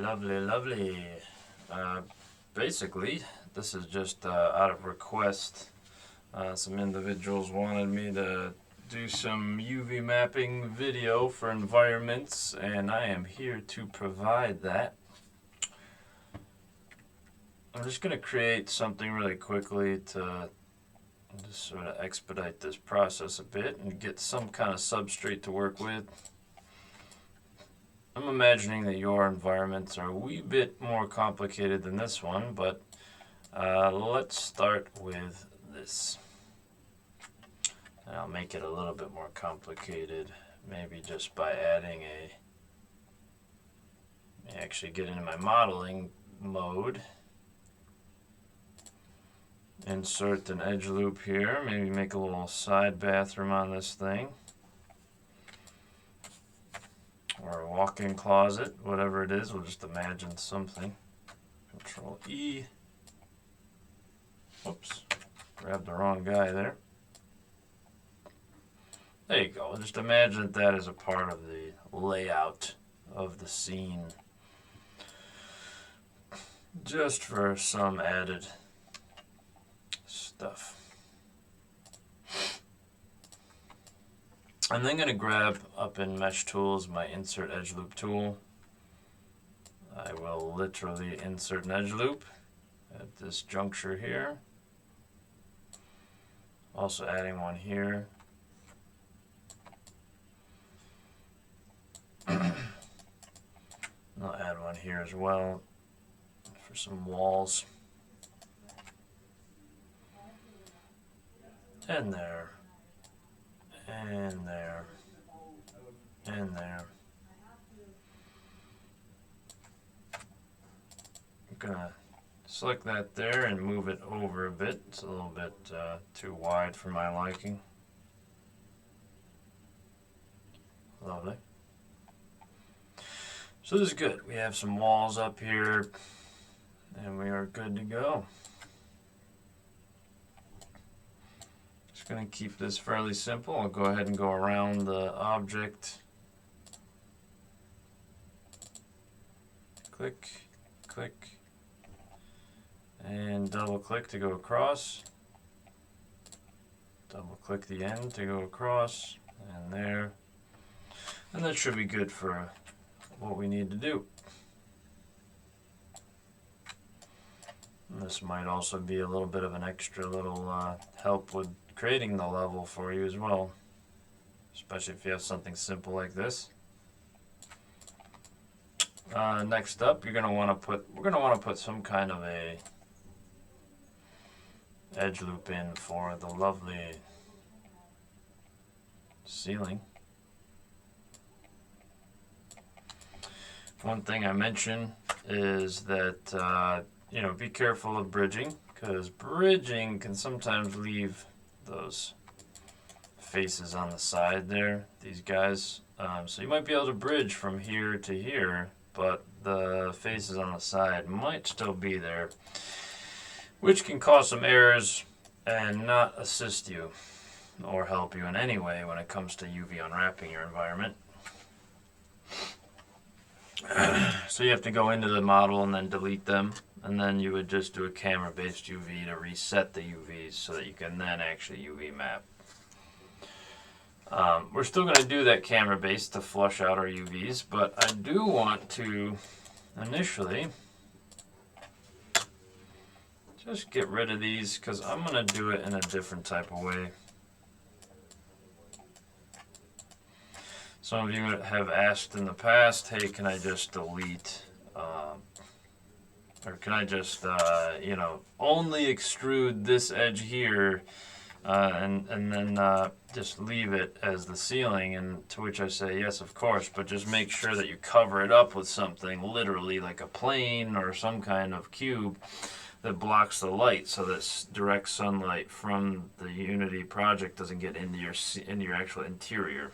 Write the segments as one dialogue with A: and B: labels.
A: lovely, lovely. Basically, this is just out of request. Some individuals wanted me to do some UV mapping video for environments, and I am here to provide that. I'm just going to create something really quickly to just sort of expedite this process a bit and get some kind of substrate to work with. I'm imagining that your environments are a wee bit more complicated than this one, but let's start with this. And I'll make it a little bit more complicated, maybe just by adding actually get into my modeling mode. Insert an edge loop here, maybe make a little side bathroom on this thing. Or a walk-in closet, whatever it is, we'll just imagine something. Control E. Whoops, grabbed the wrong guy there. There you go, just imagine that as a part of the layout of the scene. Just for some added stuff. I'm then going to grab up in Mesh Tools my Insert Edge Loop tool. I will literally insert an edge loop at this juncture here. Also adding one here. I'll add one here as well for some walls. And there. And there. And there. I'm gonna select that there and move it over a bit. It's a little bit too wide for my liking. Lovely. So this is good. We have some walls up here and we are good to go. Just going to keep this fairly simple. I'll go ahead and go around the object. Click, click, and double click to go across. Double click the end to go across, and there. And that should be good for what we need to do. And this might also be a little bit of an extra little help with creating the level for you as well, especially if you have something simple like this. Next up, we're going to want to put some kind of a edge loop in for the lovely ceiling. One thing I mentioned is that be careful of bridging, because bridging can sometimes leave those faces on the side there, these guys. So you might be able to bridge from here to here, but the faces on the side might still be there, which can cause some errors and not assist you or help you in any way when it comes to UV unwrapping your environment. So you have to go into the model and then delete them, and then you would just do a camera-based UV to reset the UVs so that you can then actually UV map. We're still going to do that camera-based to flush out our UVs, but I do want to initially just get rid of these because I'm going to do it in a different type of way. Some of you have asked in the past, hey, can I just delete, or can I just, only extrude this edge here and then just leave it as the ceiling? And to which I say, yes, of course, but just make sure that you cover it up with something, literally like a plane or some kind of cube that blocks the light so that direct sunlight from the Unity project doesn't get into your actual interior.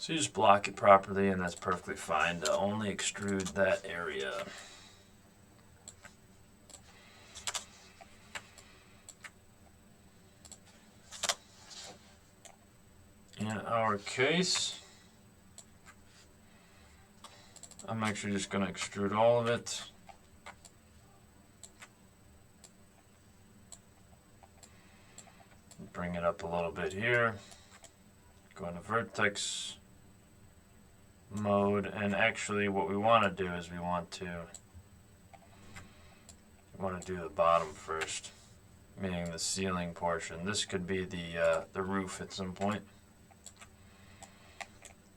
A: So you just block it properly, and that's perfectly fine to only extrude that area. In our case, I'm actually just going to extrude all of it. Bring it up a little bit here. Go into vertex mode, and actually what we want to do is we want to do the bottom first, meaning the ceiling portion. This could be the roof at some point,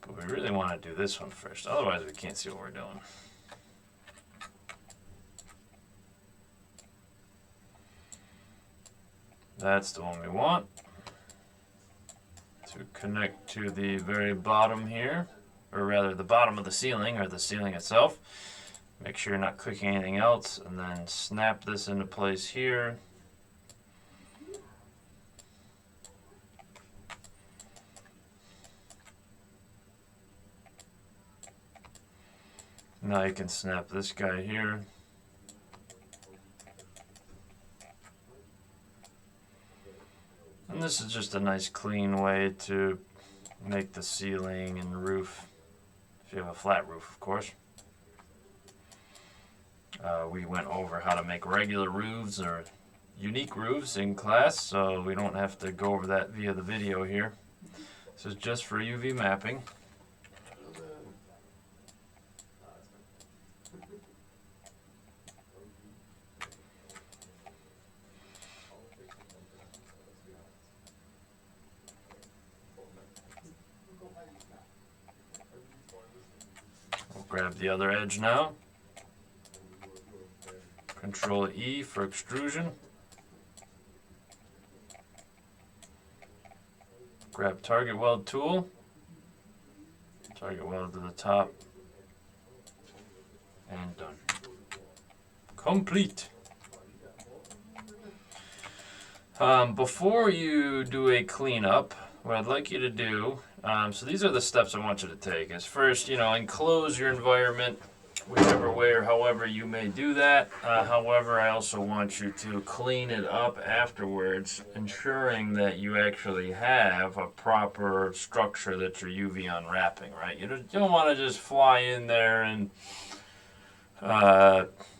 A: but we really want to do this one first, otherwise we can't see what we're doing. That's the one we want to connect to the very bottom here, or rather the bottom of the ceiling, or the ceiling itself. Make sure you're not clicking anything else, and then snap this into place here. Now you can snap this guy here. And this is just a nice clean way to make the ceiling and roof, if you have a flat roof, of course. We went over how to make regular roofs or unique roofs in class, so we don't have to go over that via the video here. This is just for UV mapping. We'll grab the other edge now. Control E for extrusion. Grab target weld tool. Target weld to the top. And done. Complete. Before you do a cleanup, what I'd like you to do, so these are the steps I want you to take. Is first, enclose your environment whichever way or however you may do that. However, I also want you to clean it up afterwards, ensuring that you actually have a proper structure that you're UV unwrapping, right? You don't want to just fly in there and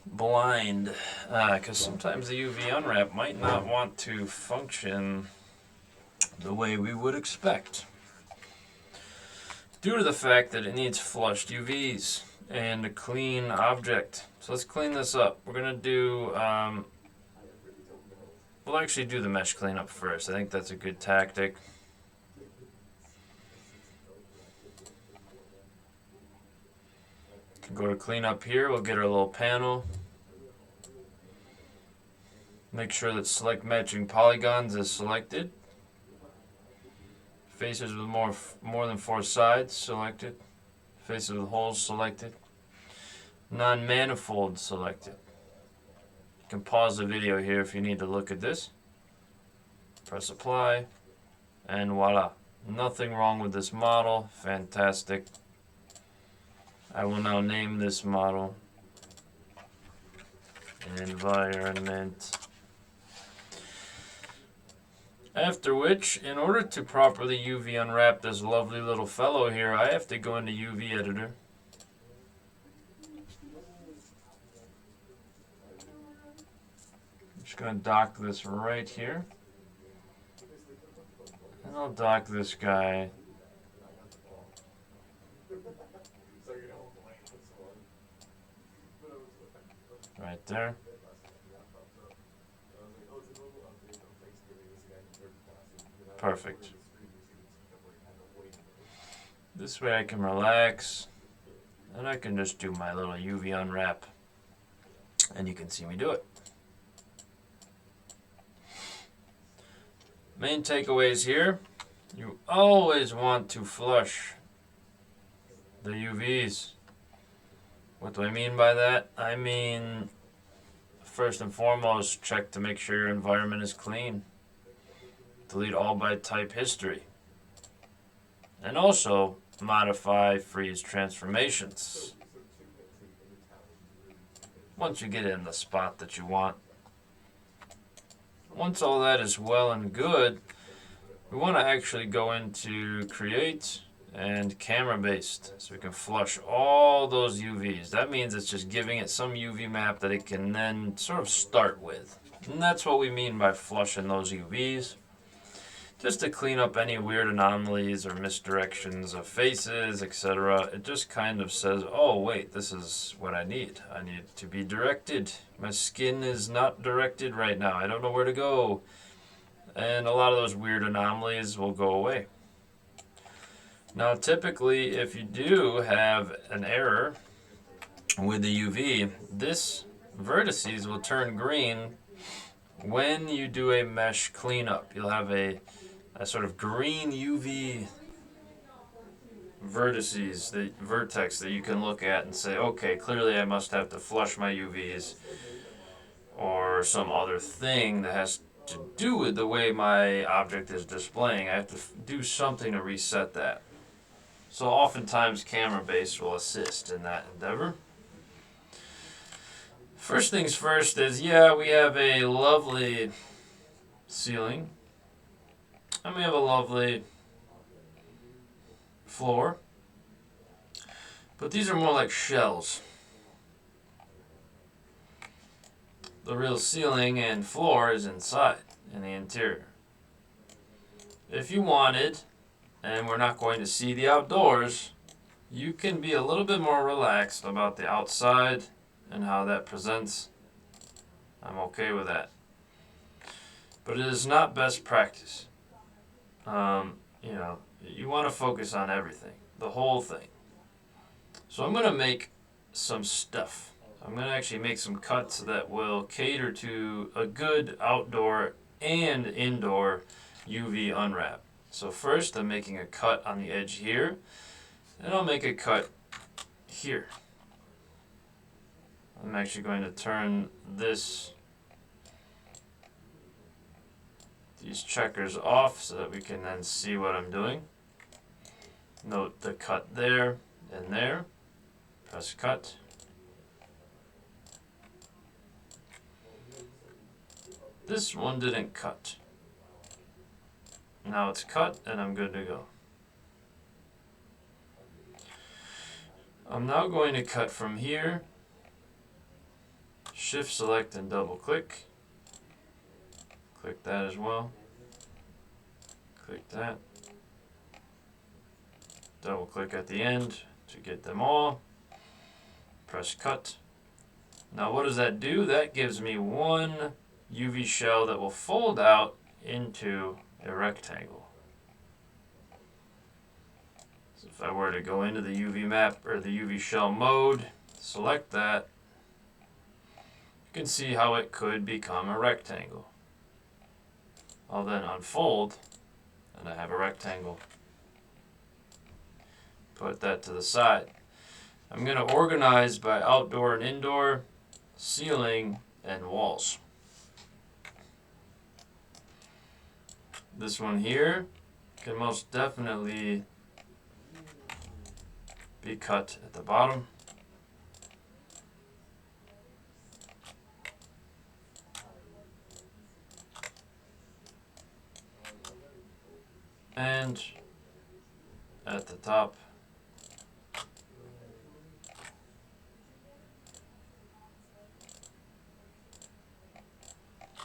A: blind, because sometimes the UV unwrap might not want to function the way we would expect, due to the fact that it needs flushed UVs and a clean object. So let's clean this up. We're gonna do, we'll actually do the mesh cleanup first. I think that's a good tactic. Go to cleanup here, we'll get our little panel. Make sure that select matching polygons is selected. Faces with more than 4 sides selected. Faces with holes selected. Non-manifold selected. You can pause the video here if you need to look at this. Press apply, and voila. Nothing wrong with this model. Fantastic. I will now name this model Environment. After which, in order to properly UV unwrap this lovely little fellow here, I have to go into UV Editor. I'm just going to dock this right here. And I'll dock this guy right there. Perfect. This way I can relax, and I can just do my little UV unwrap, and you can see me do it. Main takeaways here: you always want to flush the UVs. What do I mean by that? I mean, first and foremost, check to make sure your environment is clean. Delete all by type history. And also, modify freeze transformations. Once you get in the spot that you want. Once all that is well and good, we want to actually go into create and camera based. So we can flush all those UVs. That means it's just giving it some UV map that it can then sort of start with. And that's what we mean by flushing those UVs. Just to clean up any weird anomalies or misdirections of faces, etc. It just kind of says, oh wait, this is what I need. I need to be directed. My skin is not directed right now. I don't know where to go. And a lot of those weird anomalies will go away. Now typically, if you do have an error with the UV, this vertices will turn green when you do a mesh cleanup. You'll have a sort of green UV vertex that you can look at and say, okay, clearly I must have to flush my UVs or some other thing that has to do with the way my object is displaying. I have to do something to reset that. So oftentimes camera base will assist in that endeavor. First things first is, yeah, we have a lovely ceiling. And we have a lovely floor. But these are more like shells. The real ceiling and floor is inside, in the interior. If you wanted, and we're not going to see the outdoors, you can be a little bit more relaxed about the outside and how that presents. I'm okay with that. But it is not best practice. You want to focus on everything, the whole thing. So I'm going to make some stuff. I'm going to actually make some cuts that will cater to a good outdoor and indoor UV unwrap. So first I'm making a cut on the edge here, and I'll make a cut here. I'm actually going to turn these checkers off so that we can then see what I'm doing. Note the cut there and there. Press cut. This one didn't cut. Now it's cut and I'm good to go. I'm now going to cut from here. Shift select and double click. Click that as well. Click that. Double click at the end to get them all. Press cut. Now what does that do? That gives me one UV shell that will fold out into a rectangle. So if I were to go into the UV map or the UV shell mode, select that, you can see how it could become a rectangle. I'll then unfold and I have a rectangle. Put that to the side. I'm going to organize by outdoor and indoor, ceiling, and walls. This one here can most definitely be cut at the bottom. And at the top.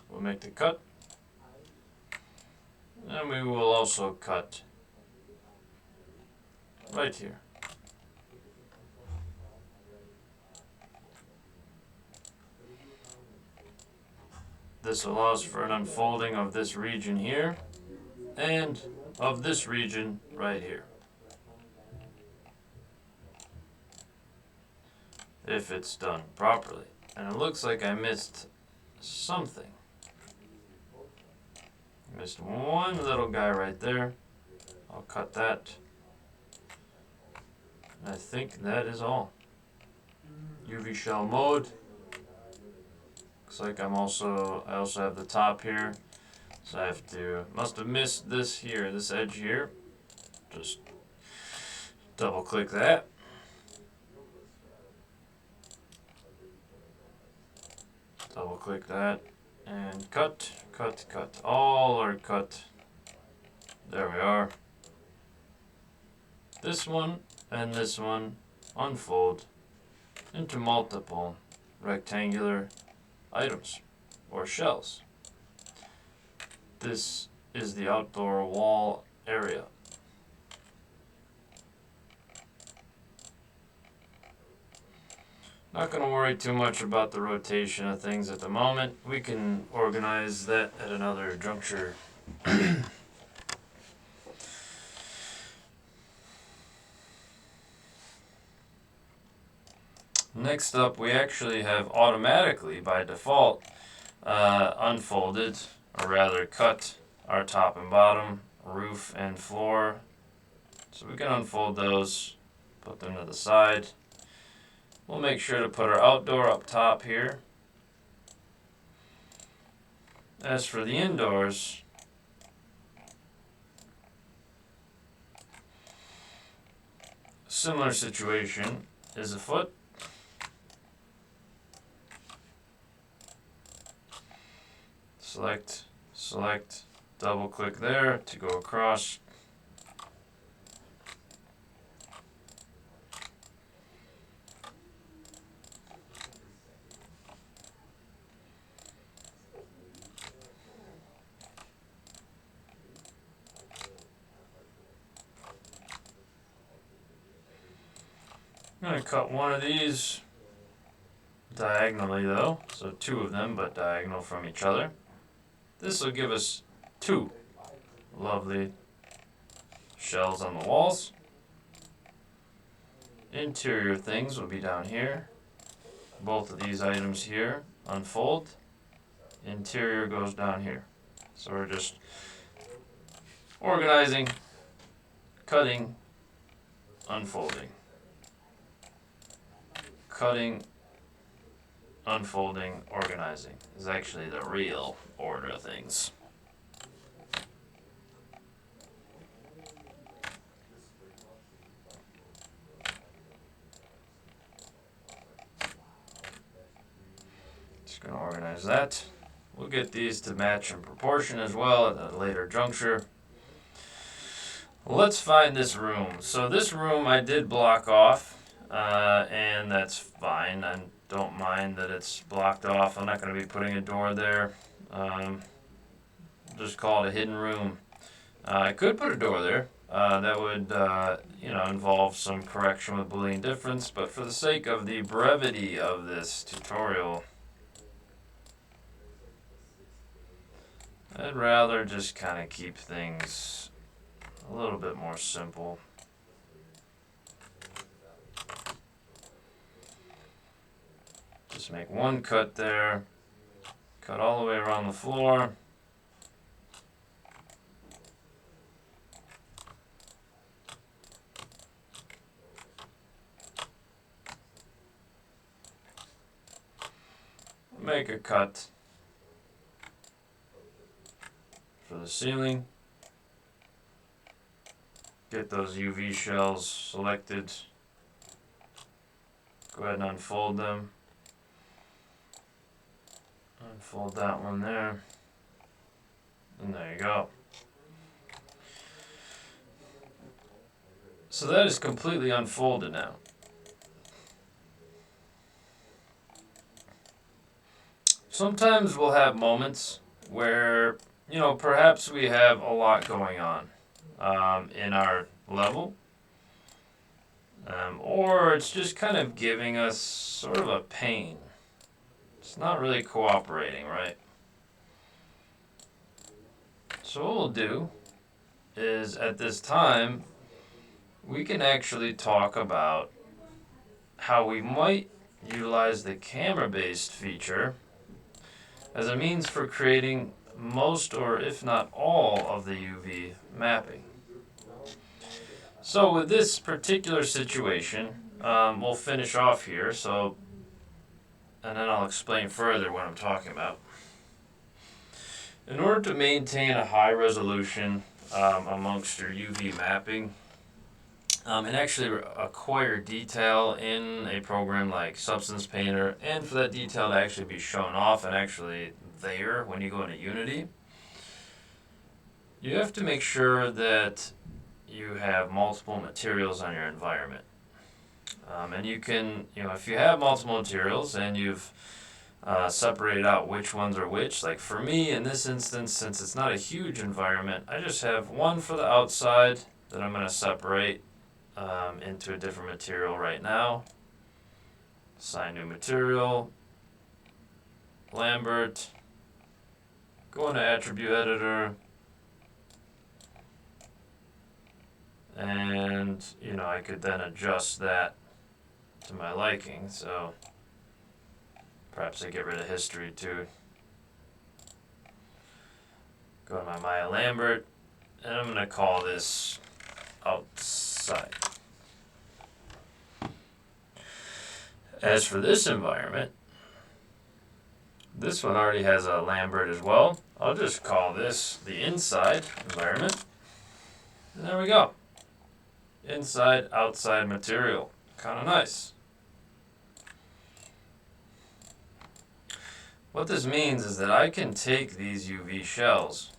A: We'll make the cut. And we will also cut right here. This allows for an unfolding of this region here and of this region right here. If it's done properly. And it looks like I missed something. Missed one little guy right there. I'll cut that. I think that is all. UV shell mode. Looks like I also have the top here. So I must have missed this here, this edge here. Just double click that. Double click that and cut, cut, cut. All are cut. There we are. this one and this one unfold into multiple rectangular items or shells. This is the outdoor wall area. Not going to worry too much about the rotation of things at the moment. We can organize that at another juncture. Next up, we actually have automatically, by default, unfolded, or rather cut, our top and bottom, roof and floor. So we can unfold those, put them to the side. We'll make sure to put our outdoor up top here. As for the indoors, similar situation is afoot. Select, double click there to go across. I'm going to cut one of these diagonally though, so two of them but diagonal from each other. This will give us two lovely shells on the walls. Interior things will be down here. Both of these items here unfold. Interior goes down here. So we're just organizing, cutting, unfolding. Cutting, unfolding, organizing is actually the real order of things. Just going to organize that. We'll get these to match in proportion as well at a later juncture. Let's find this room. So this room I did block off, and that's fine. I don't mind that it's blocked off. I'm not going to be putting a door there. Just call it a hidden room. I could put a door there. That would, involve some correction with Boolean difference, but for the sake of the brevity of this tutorial, I'd rather just kind of keep things a little bit more simple. Just make one cut there, cut all the way around the floor. Make a cut for the ceiling. Get those UV shells selected. Go ahead and unfold them. Unfold that one there. And there you go. So that is completely unfolded now. Sometimes we'll have moments where, perhaps we have a lot going on in our level. Or it's just kind of giving us sort of a pain. It's not really cooperating, right? So what we'll do is at this time, we can actually talk about how we might utilize the camera-based feature as a means for creating most or if not all of the UV mapping. So with this particular situation, we'll finish off here, and then I'll explain further what I'm talking about. In order to maintain a high resolution amongst your UV mapping, and actually acquire detail in a program like Substance Painter, and for that detail to actually be shown off and actually there when you go into Unity, you have to make sure that you have multiple materials on your environment. And you can, if you have multiple materials and you've separated out which ones are which, like for me in this instance, since it's not a huge environment, I just have one for the outside that I'm going to separate into a different material right now. Assign new material, Lambert, go into attribute editor, and I could then adjust that to my liking. So perhaps I get rid of history too. Go to my Maya Lambert, and I'm going to call this outside. As for this environment, this one already has a Lambert as well. I'll just call this the inside environment. And there we go. Inside, outside material. Kind of nice. What this means is that I can take these UV shells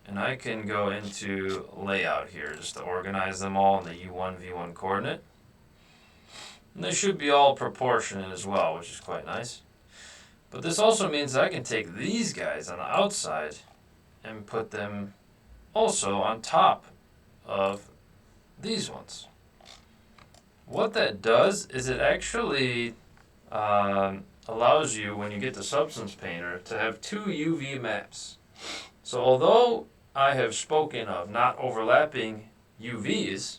A: and I can go into layout here just to organize them all in the U1, V1 coordinate. And they should be all proportionate as well, which is quite nice. But this also means that I can take these guys on the outside and put them also on top of these ones. What that does is it actually allows you, when you get to Substance Painter, to have two UV maps. So although I have spoken of not overlapping UVs,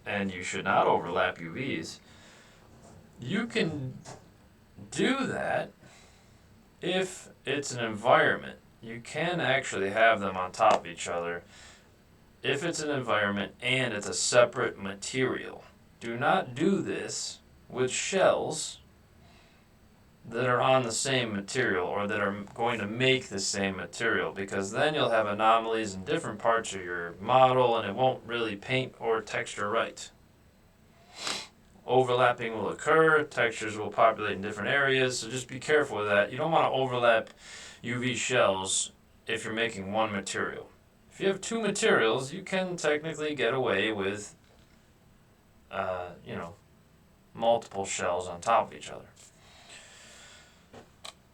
A: and you should not overlap UVs, you can do that if it's an environment. You can actually have them on top of each other if it's an environment and it's a separate material. Do not do this with shells that are on the same material or that are going to make the same material, because then you'll have anomalies in different parts of your model and it won't really paint or texture right. Overlapping will occur, textures will populate in different areas, so just be careful with that. You don't want to overlap UV shells if you're making one material. If you have two materials, you can technically get away with multiple shells on top of each other.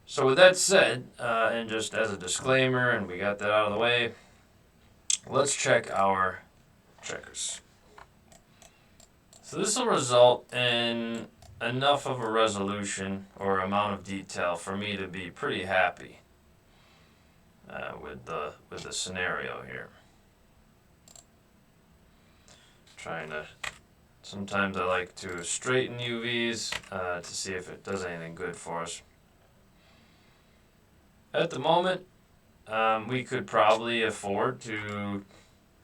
A: So with that said, and just as a disclaimer, and we got that out of the way, let's check our checkers. So this will result in enough of a resolution or amount of detail for me to be pretty happy with the scenario here. Sometimes I like to straighten UVs to see if it does anything good for us. At the moment, we could probably afford to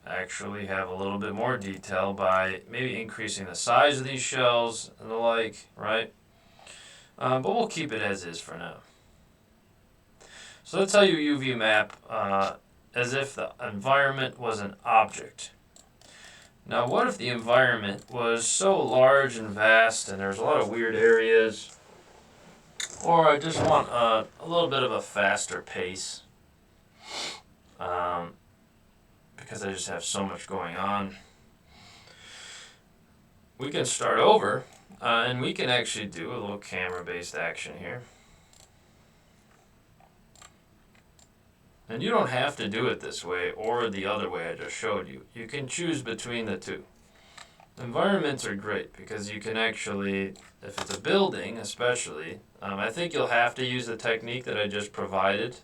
A: actually have a little bit more detail by maybe increasing the size of these shells and the like, right? But we'll keep it as is for now. So that's how you UV map as if the environment was an object. Now what if the environment was so large and vast and there's a lot of weird areas, or I just want a little bit of a faster pace because I just have so much going on. We can start over and we can actually do a little camera-based action here. And you don't have to do it this way or the other way I just showed you. You can choose between the two. Environments are great because you can actually, if it's a building especially, I think you'll have to use the technique that I just provided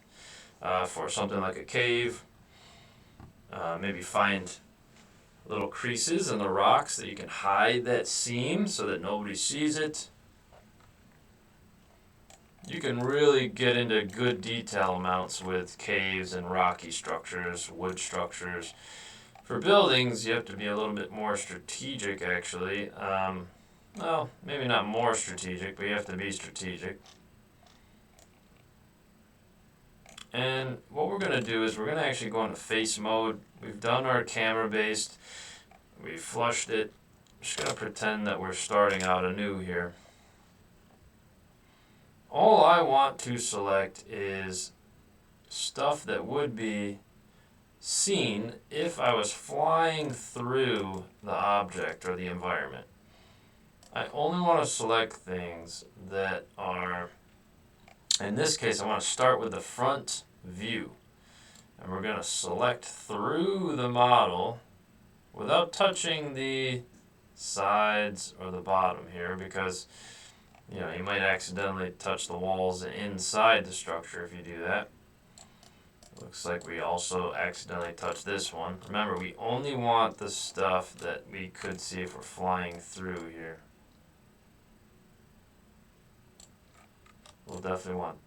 A: for something like a cave. Maybe find little creases in the rocks that you can hide that seam so that nobody sees it. You can really get into good detail amounts with caves and rocky structures, wood structures. For buildings, you have to be a little bit more strategic, actually. Well, maybe not more strategic, but you have to be strategic. And what we're going to do is we're going to actually go into face mode. We've done our camera-based. We flushed it. I'm just going to pretend that we're starting out anew here. All I want to select is stuff that would be scene if I was flying through the object or the environment. I only want to select things that are, in this case, I want to start with the front view. And we're going to select through the model without touching the sides or the bottom here, because you might accidentally touch the walls inside the structure if you do that. Looks like we also accidentally touched this one. Remember, we only want the stuff that we could see if we're flying through here. We'll definitely want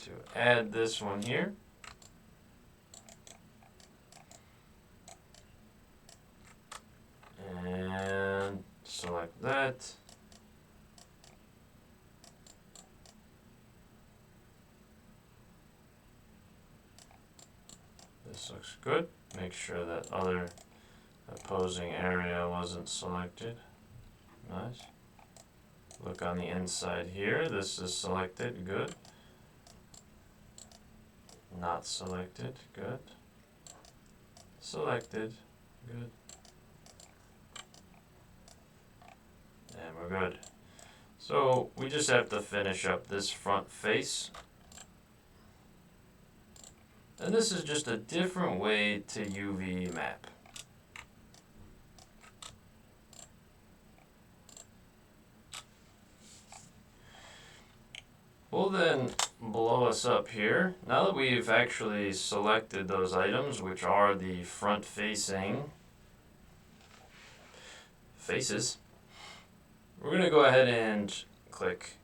A: to add this one here. And select that. This looks good. Make sure that other opposing area wasn't selected. Nice. Look on the inside here. This is selected. Good. Not selected. Good. Selected. Good. And we're good. So we just have to finish up this front face. And this is just a different way to UV map. We'll then blow us up here. Now that we've actually selected those items, which are the front-facing faces, we're going to go ahead and click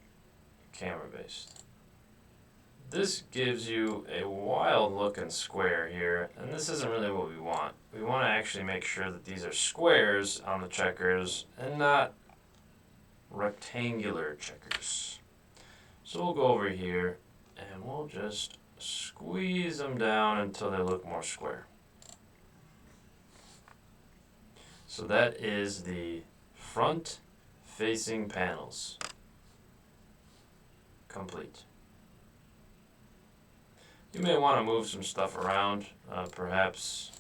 A: Camera Based. This gives you a wild looking square here, and this isn't really what we want. We want to actually make sure that these are squares on the checkers and not rectangular checkers. So we'll go over here and we'll just squeeze them down until they look more square. So that is the front facing panels complete. You may want to move some stuff around, perhaps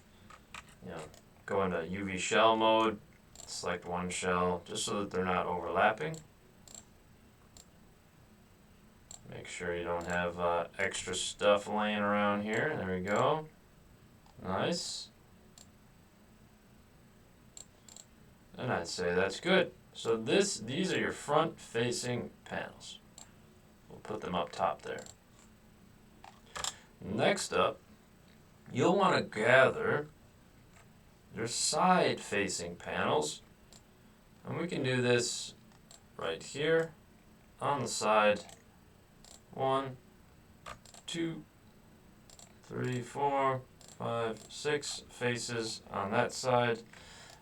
A: go into UV shell mode, select one shell just so that they're not overlapping. Make sure you don't have extra stuff laying around here. There we go. Nice. And I'd say that's good. So these are your front facing panels. We'll put them up top there. Next up, you'll want to gather your side facing panels. And we can do this right here on the side. 1, 2, 3, 4, 5, 6 faces on that side.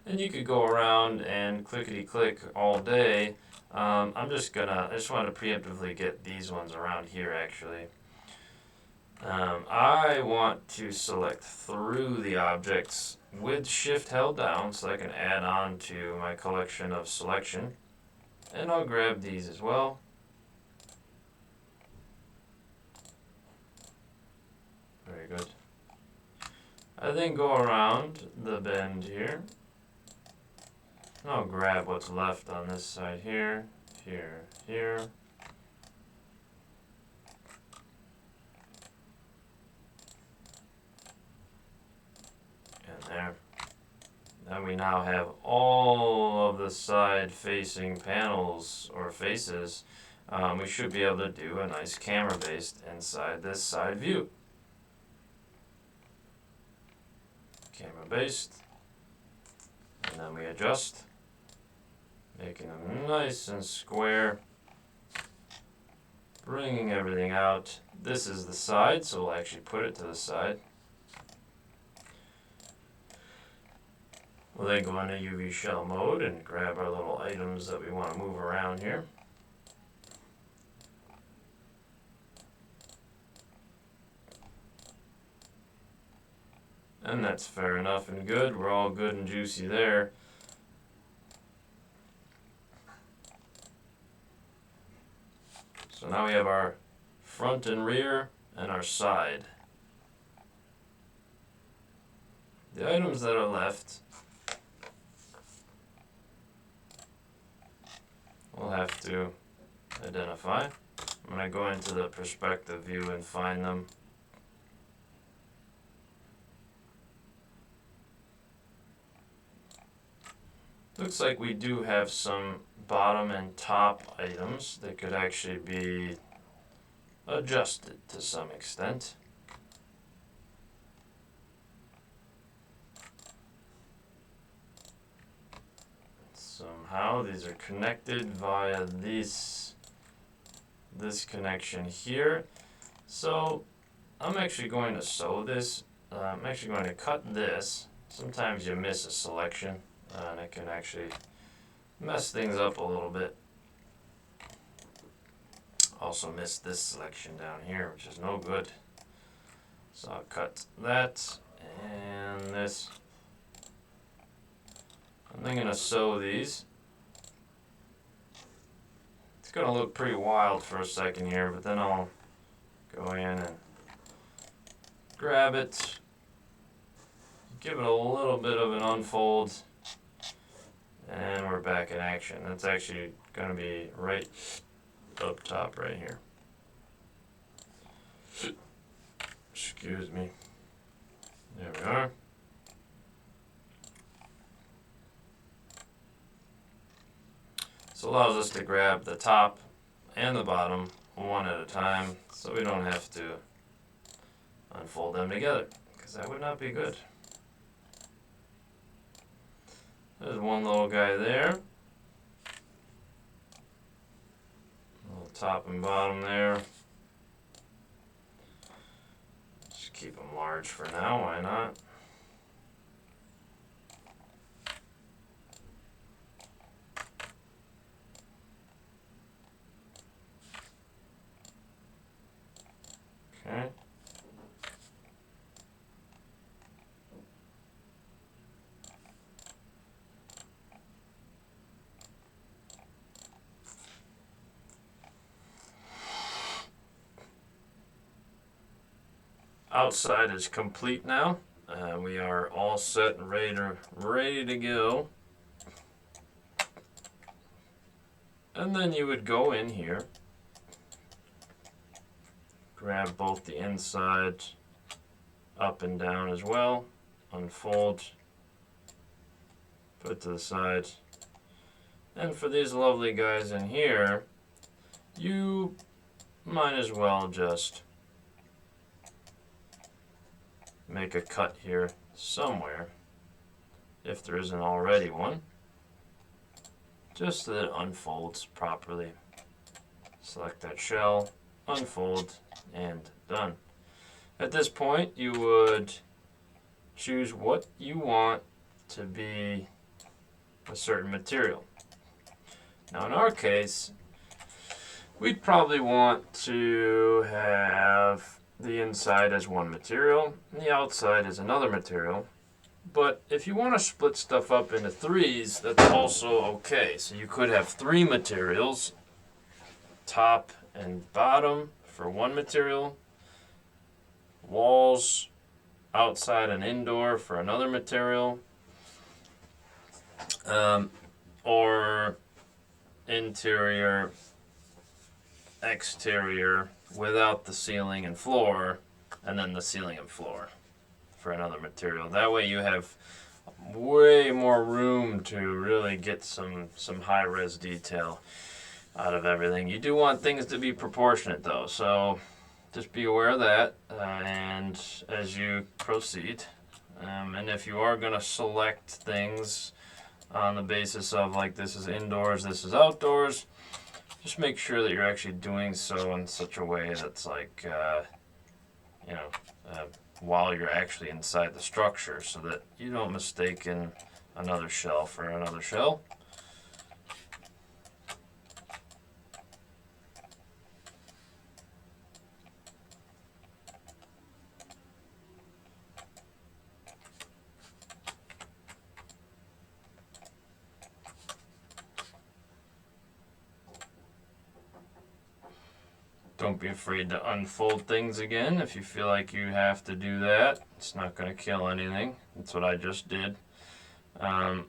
A: And you could go around and clickety click all day. I just want to preemptively get these ones around here actually. I want to select through the objects with Shift held down so I can add on to my collection of selection. And I'll grab these as well. Very good. I then go around the bend here. And I'll grab what's left on this side here, here, here. And there. Then we now have all of the side-facing panels or faces. We should be able to do a nice camera based inside this side view. Camera based. And then we adjust, making them nice and square. Bringing everything out. This is the side, so we'll actually put it to the side. We'll then go into UV shell mode and grab our little items that we want to move around here. And that's fair enough and good. We're all good and juicy there. So now we have our front and rear and our side. The items that are left, we'll have to identify. I'm going to go into the perspective view and find them. Looks like we do have some bottom and top items that could actually be adjusted to some extent. Somehow these are connected via this connection here. So I'm actually going to sew this. I'm actually going to cut this. Sometimes you miss a selection and it can actually mess things up a little bit. Also missed this selection down here, which is no good. So I'll cut that and this. I'm then going to sew these. It's going to look pretty wild for a second here, but then I'll go in and grab it, give it a little bit of an unfold, and we're back in action. That's actually going to be right up top right here. Excuse me. There we are. This allows us to grab the top and the bottom one at a time, so we don't have to unfold them together, because that would not be good. There's one little guy there. Little top and bottom there. Just keep them large for now, why not? Okay. Outside is complete now. We are all set and ready to go. And then you would go in here, grab both the inside up and down as well, unfold, put to the side. And for these lovely guys in here, you might as well just make a cut here somewhere, if there isn't already one, just so that it unfolds properly. Select that shell, unfold, and done. At this point, you would choose what you want to be a certain material. Now in our case, we'd probably want to have the inside as one material and the outside as another material. But if you want to split stuff up into threes, that's also okay. So you could have three materials, top and bottom for one material, walls, outside and indoor for another material, or interior, exterior without the ceiling and floor, and then the ceiling and floor for another material. That way you have way more room to really get some high-res detail out of everything. You do want things to be proportionate though, so just be aware of that and as you proceed. And if you are going to select things on the basis of like this is indoors, this is outdoors, just make sure that you're actually doing so in such a way that's like, while you're actually inside the structure, so that you don't mistake another shell for another shell. Don't be afraid to unfold things again if you feel like you have to do that. It's not going to kill anything. That's what I just did. Now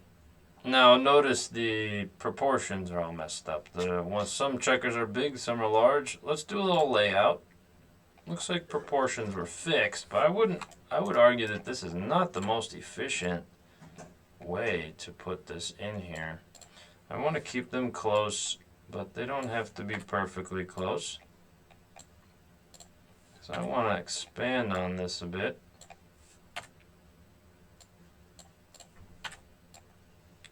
A: notice the proportions are all messed up. Some checkers are big, some are large. Let's do a little layout. Looks like proportions were fixed, but I would argue that this is not the most efficient way to put this in here. I want to keep them close, but they don't have to be perfectly close. So I want to expand on this a bit.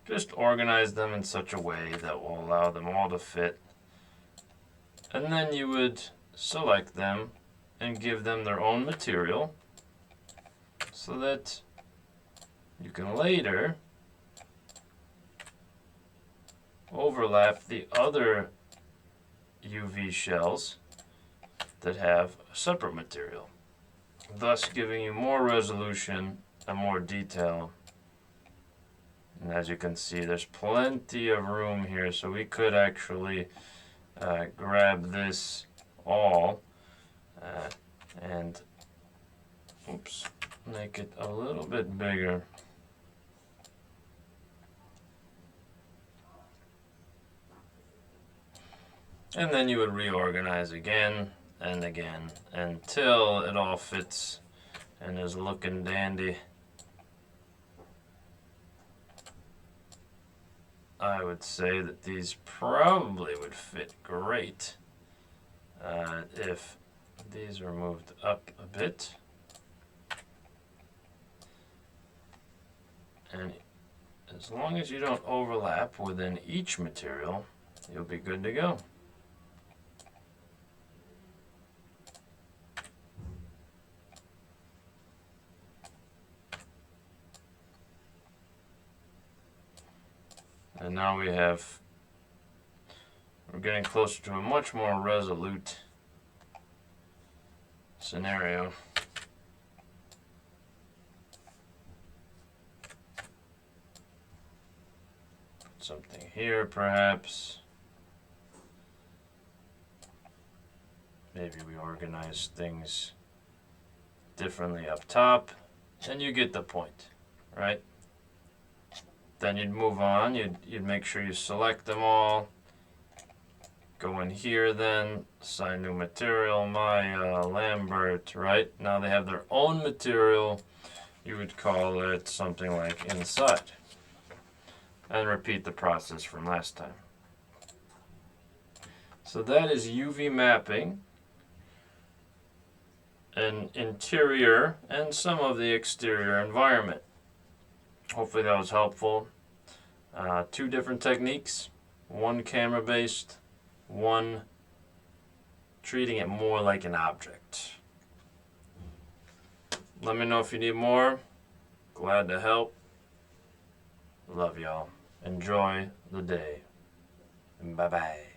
A: Just organize them in such a way that will allow them all to fit. And then you would select them and give them their own material so that you can later overlap the other UV shells that have a separate material, thus giving you more resolution and more detail. And as you can see, there's plenty of room here, so we could actually grab this all and make it a little bit bigger. And then you would reorganize again and again until it all fits and is looking dandy. I would say that these probably would fit great if these were moved up a bit. And as long as you don't overlap within each material, you'll be good to go. And now we're getting closer to a much more resolute scenario. Put something here perhaps. Maybe we organize things differently up top, and you get the point, right? Then you'd move on, you'd make sure you select them all. Go in here then, assign new material, Maya, Lambert, right? Now they have their own material. You would call it something like inside. And repeat the process from last time. So that is UV mapping, an interior and some of the exterior environment. Hopefully that was helpful. 2 different techniques, one camera based, one treating it more like an object. Let me know if you need more. Glad to help. Love y'all. Enjoy the day. Bye bye.